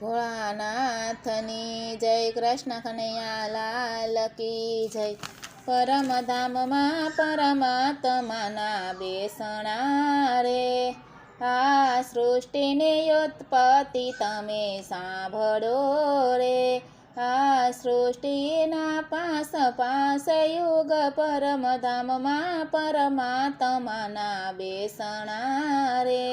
ભોળાનાથની જય, કૃષ્ણ કનૈયા લાલ કી જય। પરમધામમાં પરમાત્માના બેસણા રે, આ સૃષ્ટિની ઉત્પત્તિ તમે સાંભળો રે। આ સૃષ્ટિના પાસ યુગ પરમધામમાં પરમાત્માના બેસણા રે।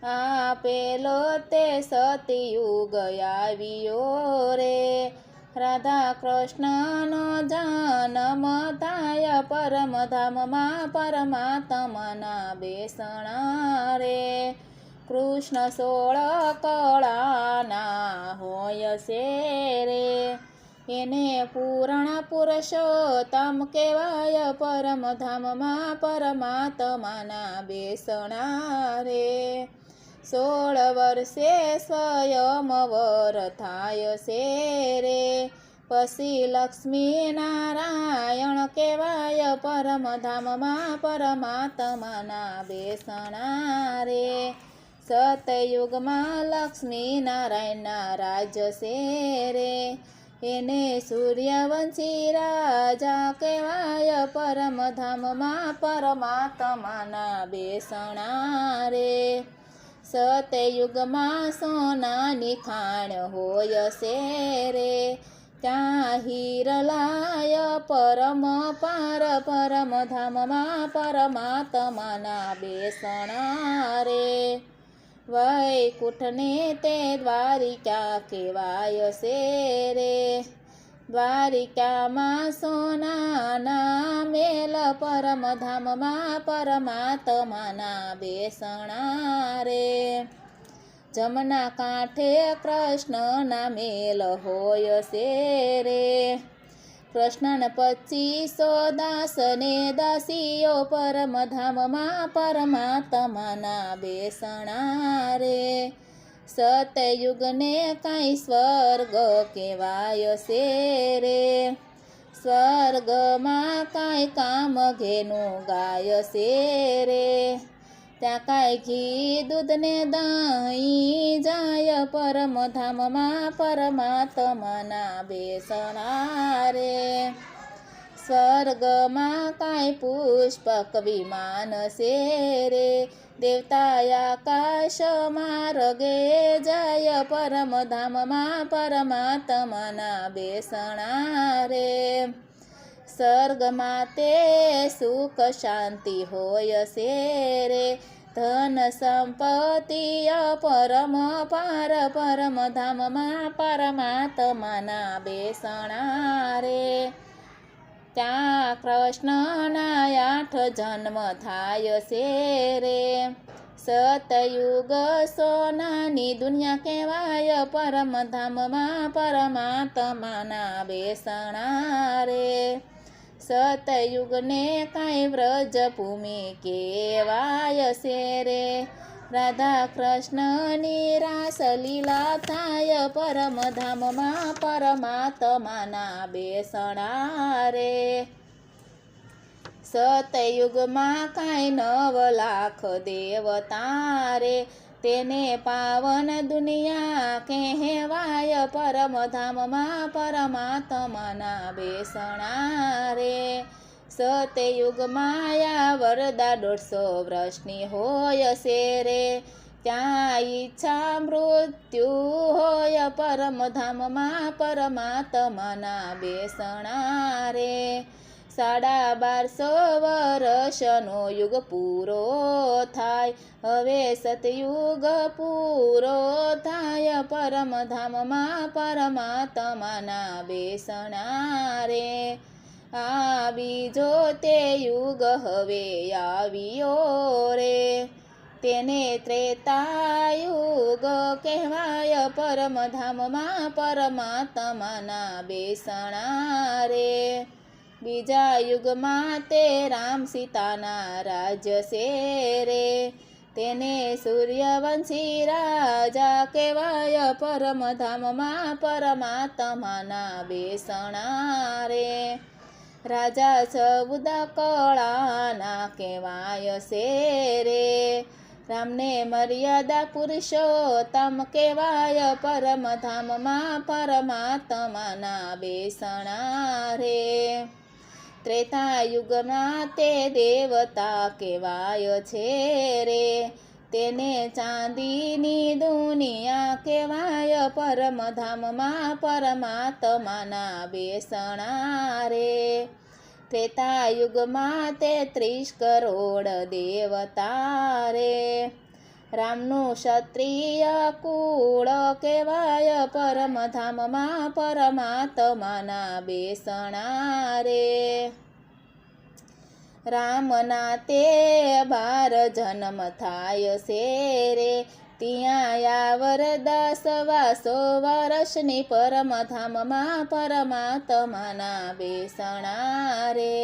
આ પેલો તે સતયુગ આવ્યો રે, રાધા કૃષ્ણનો જન્મ થાય પરમધામમાં પરમાત્માના બેસણા રે। કૃષ્ણ 16 કળાના હોય છે રે, એને પૂર્ણ પુરુષોત્તમ કહેવાય પરમધામમાં પરમાત્માના બેસણા રે। 16 વર્ષે સ્વયંવર થાય છે રે, પછી લક્ષ્મી નારાયણ કહેવાય પરમધામમાં પરમાત્માના બેસણા રે। સતયુગમાં લક્ષ્મી નારાયણના રાજ છે રે, એને સૂર્યવંશી રાજા કહેવાય પરમધામમાં પરમાત્માના બેસણા રે। સતયુગમાં સોનાની ખાણ હોય છે રે, ત્યાં હીરલાય પરમ પાર પરમધામમાં પરમાત્માના બેસણા રે। વૈકુંઠને તે દ્વારિકા કહેવાય છે રે, દ્વારિકામાં સોનાના મેલ પરમધામમાં પરમાત્માના બેસણા રે। જમના કાંઠે કૃષ્ણના મેલ હોય છે રે, કૃષ્ણને 2500 દાસને દાસીઓ પરમધામમાં પરમાત્માના બેસણા રે। સતયુગને કાંઈ સ્વર્ગ કહેવાય છે રે, સ્વર્ગમાં કાંઈ કામ ઘેનું ગાય છે રે, ત્યાં કાંઈ ઘી દૂધ ને દહીં જાય પરમધામમાં પરમાત્માના બેસણા રે। સ્વર્ગમાં કાંઈ પુષ્પક વિમાન છે રે, દેવતા આકાશ માર્ગે જાય પરમધામમાં પરમાત્માના બેસણા રે। સ્વર્ગમાં તે સુખ શાંતિ હોય છે રે, ધન સંપત્તિ પરમ પાર પરમધામમાં પરમાત્માના બેસણા રે। ત્યાં કૃષ્ણના 8 જન્મ થાય છે રે, સતયુગ સોનાની દુનિયા કહેવાય પરમધામમાં પરમાત્માના બેસણા રે। સતયુગને કાંઈ વ્રજભૂમિ કહેવાય છે રે, રાધા કૃષ્ણની રાસલીલા થાય પરમધામમાં પરમાત્માના બેસણા રે। સતયુગમાં કાંઈ 9 લાખ દેવતા રે, તેને પાવન દુનિયા કહેવાય પરમધામમાં પરમાત્માના બેસણા રે। સતયુગમાં આ વરદા 150 વર્ષની હોય છે રે, ત્યાં ઈચ્છા મૃત્યુ હોય પરમધામમાં પરમાત્માના બેસણા રે। 1250 વર્ષનો યુગ પૂરો થાય, હવે સતયુગ પૂરો થાય પરમધામમાં પરમાત્માના બેસણા રે। આ બીજો તે યુગ હવે આવ્યો રે, તેને ત્રેતાયુગ કહેવાય પરમધામમાં પરમાત્માના બેસણા રે। બીજા યુગમાં તે રામ સીતાના રાજ્ય છે રે, તેને સૂર્યવંશી રાજા કહેવાય પરમધામમાં પરમાત્માના બેસણા રે। રાજા 14 કળાના કહેવાય છે રે, રામને મર્યાદા પુરુષોત્તમ કહેવાય પરમધામમાં પરમાત્માના બેસણા રે. ત્રેતાયુગમાં તે દેવતા કહેવાય છે રે, તેને ચાંદીની દુનિયા કહેવાય પરમધામમાં પરમાત્માના બેસણા રે. ત્રેતાયુગમાં 33 કરોડ દેવતા રે, રામનું ક્ષત્રિય કુળ કહેવાય પરમધામમાં પરમાત્માના બેસણા રે. રામના તે 12 જન્મ થાય છે રે, ત્યાં યાવર 10 વર્ષની પરમધામમાં પરમાત્માના બેસણા રે.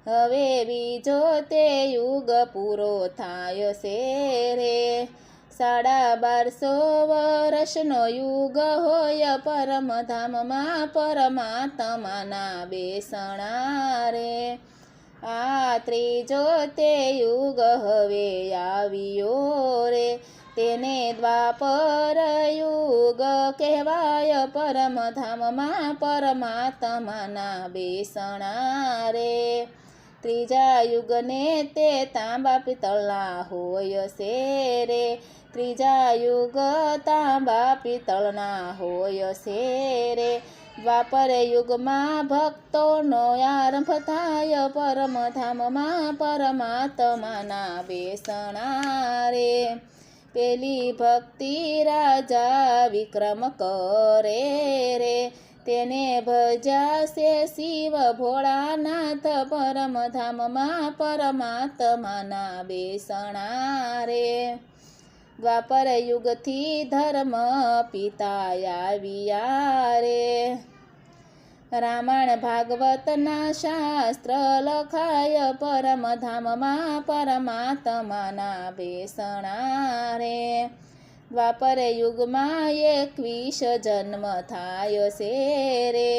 હવે બીજો તે યુગ પૂરો થાય છે રે, 1250 વર્ષનો યુગ હોય પરમધામમાં પરમાત્માના બેસણા રે. આ ત્રીજો તે યુગ હવે આવ્યો રે, તેને દ્વાપર યુગ કહેવાય પરમધામમાં પરમાત્માના બેસણા રે. ત્રીજા યુગને તે તાંબા પિત્તળના હોય છે રે, ત્રીજા યુગ તાંબા પિત્તળના હોય છે રે. દ્વાપર યુગમાં ભક્તોનો આરંભ થાય પરમધામમાં પરમાત્માના બેસણા રે. પેલી ભક્તિ રાજા વિક્રમ કરે રે, તેને ભજ્યા છે શિવ ભોળાનાથ પરમધામમાં પરમાત્માના બેસણા રે. દ્વાપર યુગથી ધર્મ પિતા આવ્યા રે, રામાયણ ભાગવતના શાસ્ત્ર લખાય પરમધામમાં પરમાત્માના બેસણા રે. દ્વાપર યુગમાં 21 જન્મ થાય છે રે,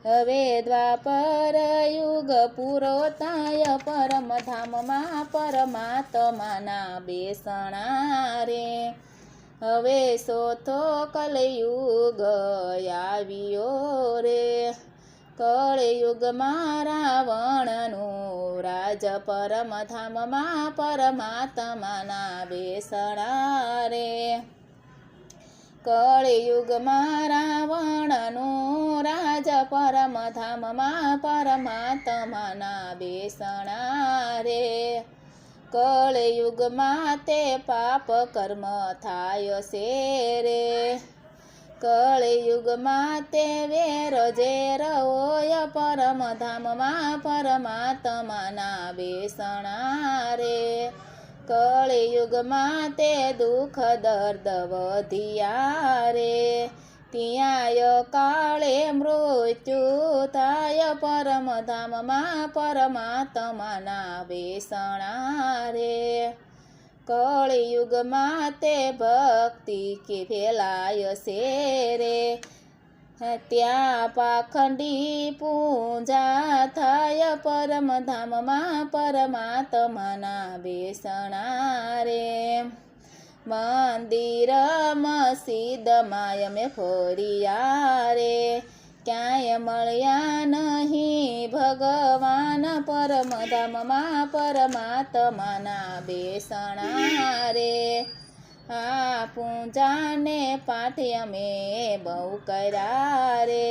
હવે દ્વાપર યુગ પૂરો થાય પરમધામમાં પરમાત્માના બેસણા રે. હવે ચોથો કલયુગ આવ્યો રે, કળયુગમાં રાવણનું રાજ પરમધામમાં પરમાત્માના બેસણા રે. કળયુગમાં રાવણનું રાજ પરમધામમાં પરમાત્માના બેસણા રે. કળયુગમાં તે પાપ કર્મ થાય છે રે, કળયુગમાં તે વેર ઝેર હોય પરમધામમાં પરમાત્માના બેસણા રે. કળયુગમાં તે દુઃખ દર્દ વધ્યા રે, ત્યાં કાળે મૃત્યુ થાય પરમધામમાં પરમાત્માના બેસણા રે. કળયુગમાં તે ભક્તિ કે ફેલાય છે રે, ત્યાં પાખંડી પૂજા થાય પરમધામમાં પરમાત્માના બેસણા રે. મંદિર મસ્જિદ માયમે ફર્યા રે, ક્યાંય મળ્યા નહીં ભગવાન પરમધામમાં પરમાત્માના બેસણા રે. આ પૂજાને પાઠ અમે બહુ કર્યા રે,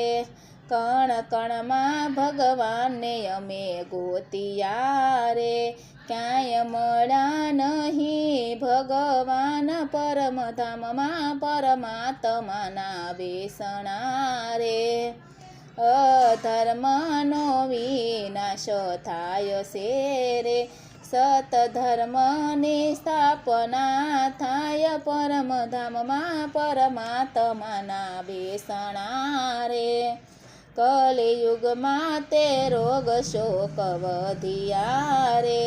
કણ કણમાં ભગવાનને અમે ગોતિયા રે, ક્યાંય મળ્યા નહીં ભગવાન પરમધામમાં પરમાત્માના બેસણા રે. અધર્મનો વિનાશ થાય છે રે, સતધર્મની સ્થાપના થાય પરમધામમાં પરમાત્માના બેસણા રે. કલિયુગમાં તે રોગ શોક વધ્યા રે,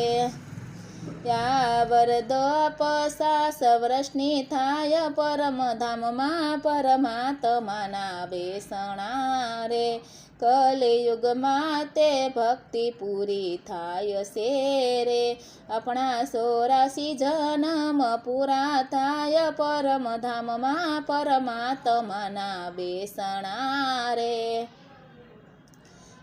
યાવર 50 વર્ષની થાય પરમધામમાં પરમાત્માના બેસણા રે. કલિયુગમાં તે ભક્તિ પૂરી થાય છે રે આપણા 84 જન્મ પૂરા થાય પરમધામમાં પરમાત્માના બેસણા રે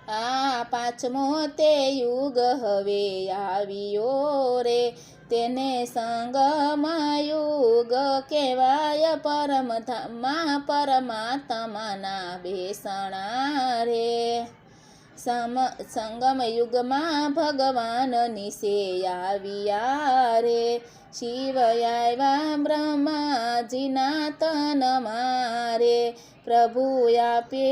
આ 5મો તે યુગ હવે આવ્યો રે તેને સંગમયુગ કહેવાય પરમધામમાં પરમાત્માના બેસણા રે સંગમ યુગમાં ભગવાન નીચે આવ્યા રે શિવ આવ્યા બ્રહ્માજીના તનમાં રે પ્રભુ આપે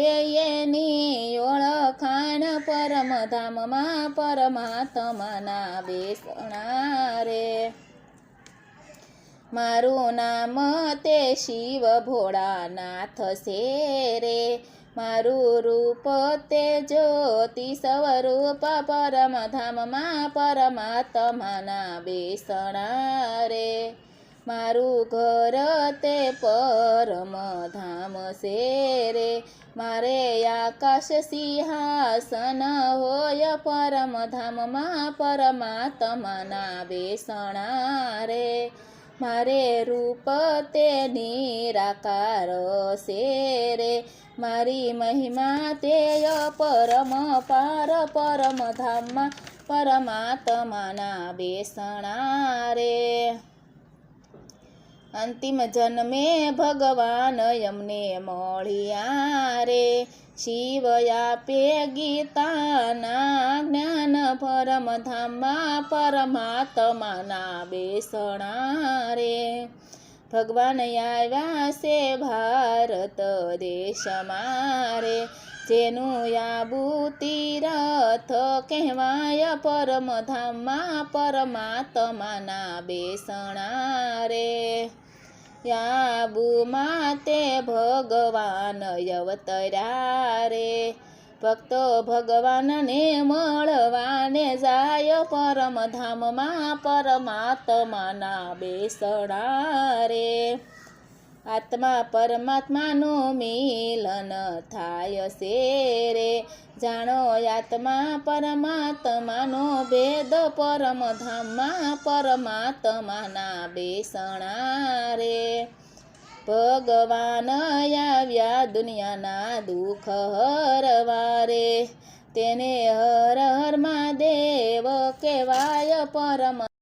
એની ઓળખાણ પરમધામમાં પરમાત્માના બેસણા રે મારું નામ તે શિવ ભોળાનાથ છે રે મારું રૂપ તે જ્યોતિ સ્વરૂપ પરમધામમાં પરમાત્માના બેસણા રે મારું ઘર તે પરમધામ છે રે મારે આકાશ સિંહાસન હોય પરમધામમાં પરમાત્માના બેસણા રે મારે રૂપ તે નિરાકાર છે રે મારી મહિમા તે પરમ પાર પરમધામમાં પરમાત્માના બેસણા રે અંતિમ જન્મે ભગવાન અમને મળ્યા રે શિવ આપે ગીતાના જ્ઞાન પરમધામમાં પરમાત્માના બેસણા રે ભગવાન આવ્યા છે ભારત દેશમાં રે જેનું આબુ તીરથ કહેવાય પરમધામમાં પરમાત્માના બેસણા રે આબુમાં તે ભગવાન અવતર્યા રે ભક્તો ભગવાનને મળવાને જાય પરમધામમાં પરમાત્માના બેસણા રે આત્મા પરમાત્માનું મિલન થાય છે રે જાણો આત્મા પરમાત્માનો ભેદ પરમધામમાં પરમાત્માના બેસણા રે ભગવાન આવ્યા દુનિયાના દુઃખ હરવા રે તેને હર હર મહાદેવ કહેવાય પરમ